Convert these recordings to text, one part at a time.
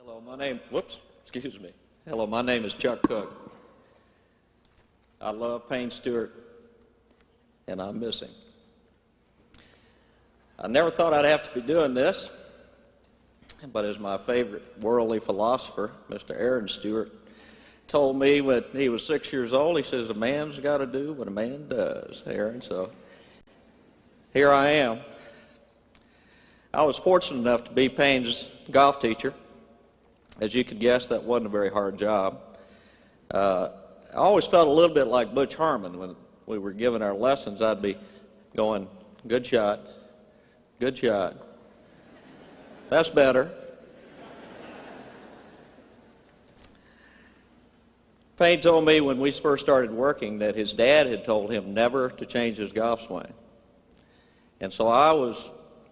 Hello, my name is Chuck Cook. I love Payne Stewart, and I miss him. I never thought I'd have to be doing this, but as my favorite worldly philosopher, Mr. Aaron Stewart, told me when he was 6 years old, he says, a man's got to do what a man does, Aaron, so here I am. I was fortunate enough to be Payne's golf teacher. As you can guess, that wasn't a very hard job. I always felt a little bit like Butch Harmon. When we were giving our lessons, I'd be going, good shot, good shot. That's better. Payne told me when we first started working that his dad had told him never to change his golf swing. And so I was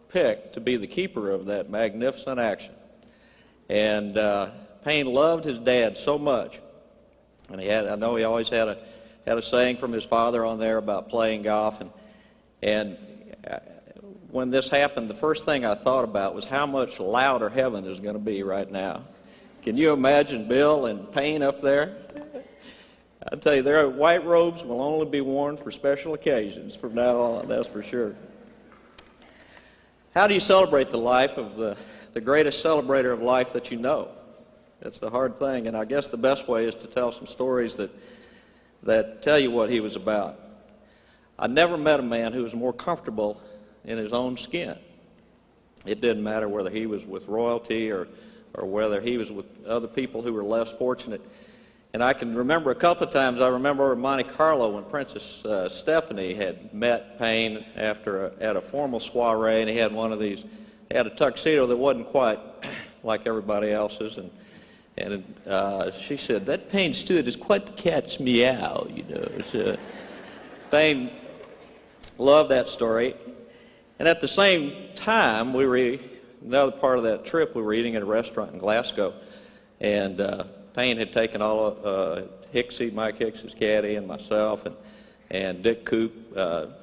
picked to be the keeper of that magnificent action. And Payne loved his dad so much, and I know he always had a saying from his father on there about playing golf. And when this happened, the first thing I thought about was how much louder heaven is going to be right now. Can you imagine Bill and Payne up there? I tell you, their white robes will only be worn for special occasions from now on. That's for sure. How do you celebrate the life of the greatest celebrator of life that you know? That's the hard thing, and I guess the best way is to tell some stories that tell you what he was about. I never met a man who was more comfortable in his own skin. It didn't matter whether he was with royalty or whether he was with other people who were less fortunate. And I can remember a couple of times, I remember in Monte Carlo when Princess Stephanie had met Payne at a formal soiree, and he had one of these, he had a tuxedo that wasn't quite like everybody else's, and she said, that Payne Stewart is quite the cat's meow, you know. Payne loved that story. And at the same time, another part of that trip, we were eating at a restaurant in Glasgow, and Payne had taken all of Mike Hicks's caddy, and myself, and Dick Coop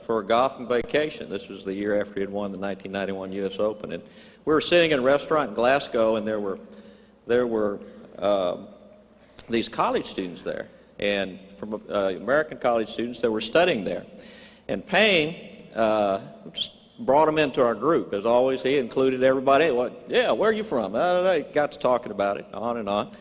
for a golfing vacation. This was the year after he had won the 1991 U.S. Open. And we were sitting in a restaurant in Glasgow, and there were these college students there, and from American college students that were studying there. And Payne just brought them into our group. As always, he included everybody. Yeah, where are you from? They got to talking about it, on and on.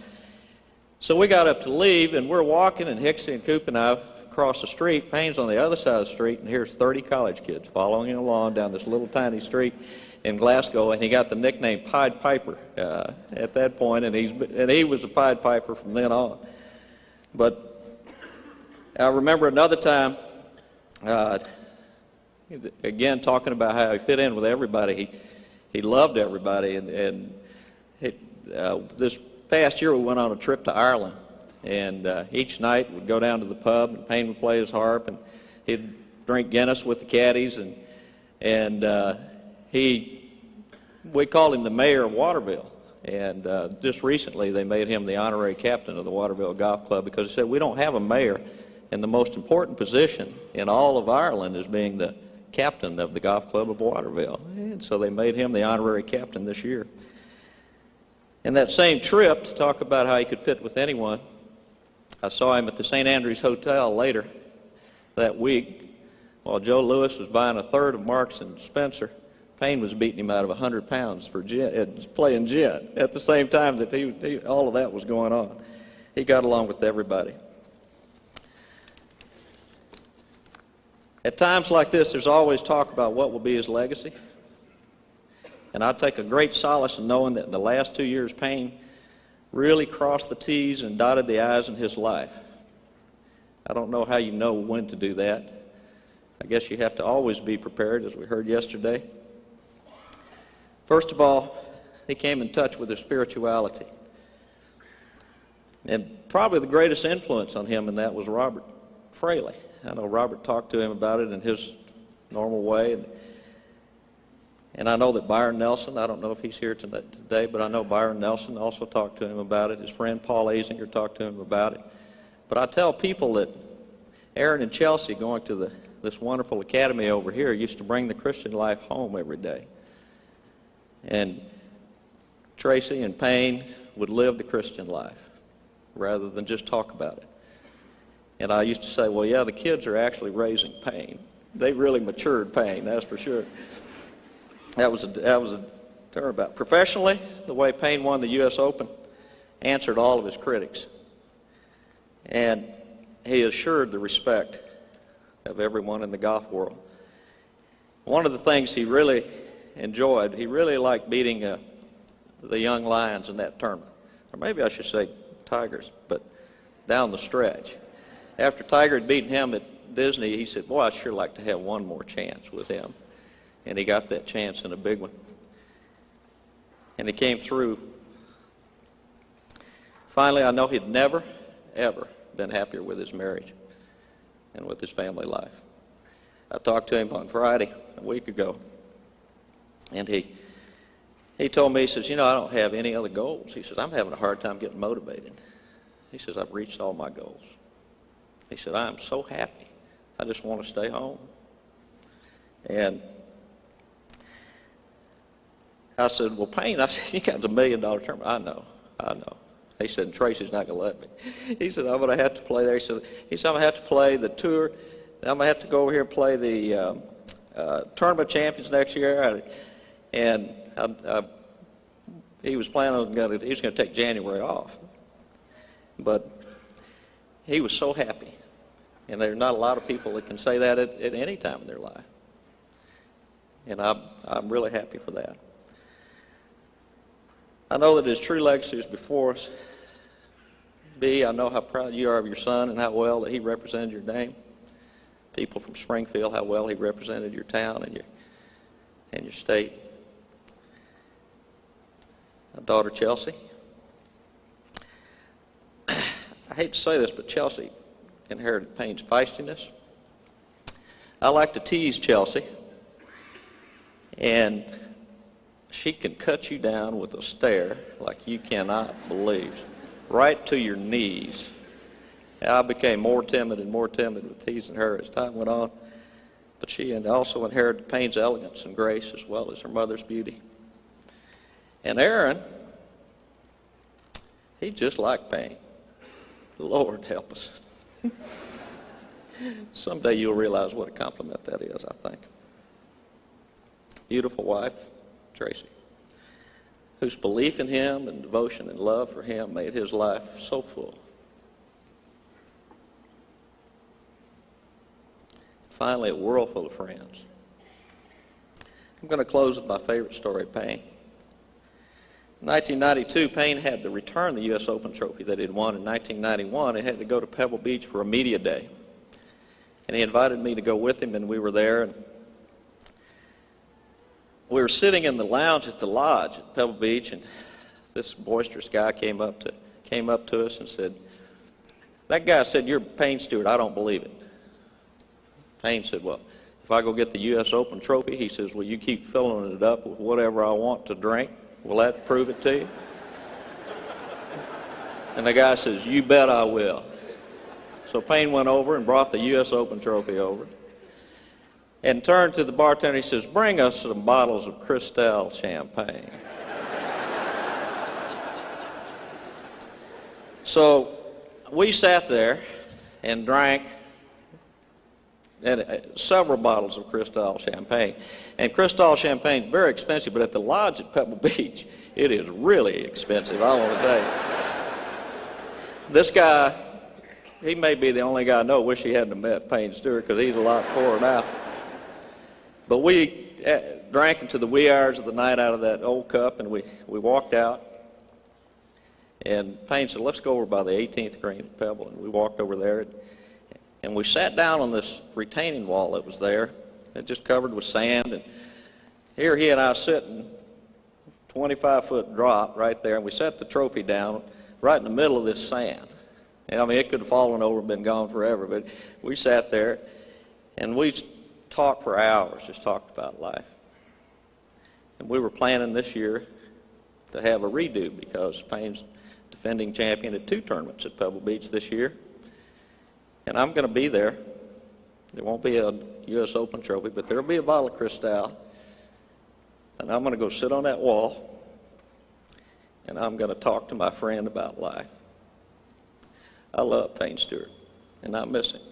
So we got up to leave, and we're walking, and Hicksy and Coop and I across the street. Payne's on the other side of the street, and here's 30 college kids following him along down this little tiny street in Glasgow, and he got the nickname Pied Piper at that point, and he was a Pied Piper from then on. But I remember another time, again talking about how he fit in with everybody. He loved everybody, and this past year we went on a trip to Ireland, and each night we'd go down to the pub, and Payne would play his harp, and he'd drink Guinness with the caddies, and we called him the mayor of Waterville. And just recently they made him the honorary captain of the Waterville Golf Club, because he said we don't have a mayor, and the most important position in all of Ireland is being the captain of the Golf Club of Waterville. And so they made him the honorary captain this year. In that same trip, to talk about how he could fit with anyone, I saw him at the St. Andrews Hotel later that week while Joe Louis was buying a third of Marks and Spencer. Payne was beating him out of 100 pounds for playing gin at the same time that all of that was going on. He got along with everybody. At times like this, there's always talk about what will be his legacy. And I take a great solace in knowing that in the last 2 years, Payne really crossed the T's and dotted the I's in his life. I don't know how you know when to do that. I guess you have to always be prepared, as we heard yesterday. First of all, he came in touch with his spirituality. And probably the greatest influence on him in that was Robert Fraley. I know Robert talked to him about it in his normal way. And I know that Byron Nelson, I don't know if he's here today, but I know Byron Nelson also talked to him about it. His friend Paul Azinger talked to him about it. But I tell people that Aaron and Chelsea, going to this wonderful academy over here, used to bring the Christian life home every day. And Tracy and Payne would live the Christian life rather than just talk about it. And I used to say, well, yeah, the kids are actually raising Payne. They really matured Payne, that's for sure. That was a turnabout. Professionally, the way Payne won the U.S. Open answered all of his critics. And he assured the respect of everyone in the golf world. One of the things he really enjoyed, he really liked beating the young lions in that tournament. Or maybe I should say tigers, but down the stretch. After Tiger had beaten him at Disney, he said, boy, I'd sure like to have one more chance with him. And he got that chance in a big one. And he came through. Finally, I know he'd never, ever been happier with his marriage and with his family life. I talked to him on Friday a week ago, and he told me, he says, you know, I don't have any other goals. He says, I'm having a hard time getting motivated. He says, I've reached all my goals. He said, I'm so happy. I just want to stay home. And I said, well, Payne, I said, you got the $1 million tournament. I know. He said, Tracy's not going to let me. He said, I'm going to have to play there. He said, I'm going to have to play the tour. I'm going to have to go over here and play the Tournament Champions next year. And he was planning on he was going to take January off. But he was so happy. And there are not a lot of people that can say that at any time in their life. And I'm really happy for that. I know that his true legacy is before us. B, I know how proud you are of your son and how well that he represented your name. People from Springfield, how well he represented your town and your state. My daughter Chelsea. I hate to say this, but Chelsea inherited Payne's feistiness. I like to tease Chelsea, and she can cut you down with a stare like you cannot believe, right to your knees. I became more timid and more timid with teasing her as time went on, but she also inherited Payne's elegance and grace as well as her mother's beauty. And Aaron, he's just like Payne. Lord help us. Someday you'll realize what a compliment that is, I think. Beautiful wife, Tracy, whose belief in him and devotion and love for him made his life so full. Finally, a world full of friends. I'm going to close with my favorite story of Payne. In 1992, Payne had to return the U.S. Open trophy that he'd won in 1991 and had to go to Pebble Beach for a media day. And he invited me to go with him, and we were there. And we were sitting in the lounge at the lodge at Pebble Beach, and this boisterous guy came up to us and said, that guy said, you're Payne Stewart. I don't believe it. Payne said, well, if I go get the U.S. Open trophy, he says, will you keep filling it up with whatever I want to drink? Will that prove it to you? And the guy says, you bet I will. So Payne went over and brought the U.S. Open trophy over and turned to the bartender. He says, bring us some bottles of Cristal champagne. So we sat there and drank several bottles of Cristal champagne. And Cristal champagne is very expensive, but at the lodge at Pebble Beach, it is really expensive, I want to tell you. This guy, he may be the only guy I know. Wish he hadn't met Payne Stewart, because he's a lot poorer now. But we drank into the wee hours of the night out of that old cup, and we walked out. And Payne said, let's go over by the 18th green at Pebble. And we walked over there, and we sat down on this retaining wall that was there, it just covered with sand. And here he and I sitting, 25-foot drop right there, and we set the trophy down right in the middle of this sand. And I mean, it could have fallen over and been gone forever, but we sat there, and we talked for hours, just talked about life. And we were planning this year to have a redo, because Payne's defending champion at 2 tournaments at Pebble Beach this year. And I'm going to be there. There won't be a U.S. Open trophy, but there will be a bottle of Cristal. And I'm going to go sit on that wall, and I'm going to talk to my friend about life. I love Payne Stewart, and I miss him.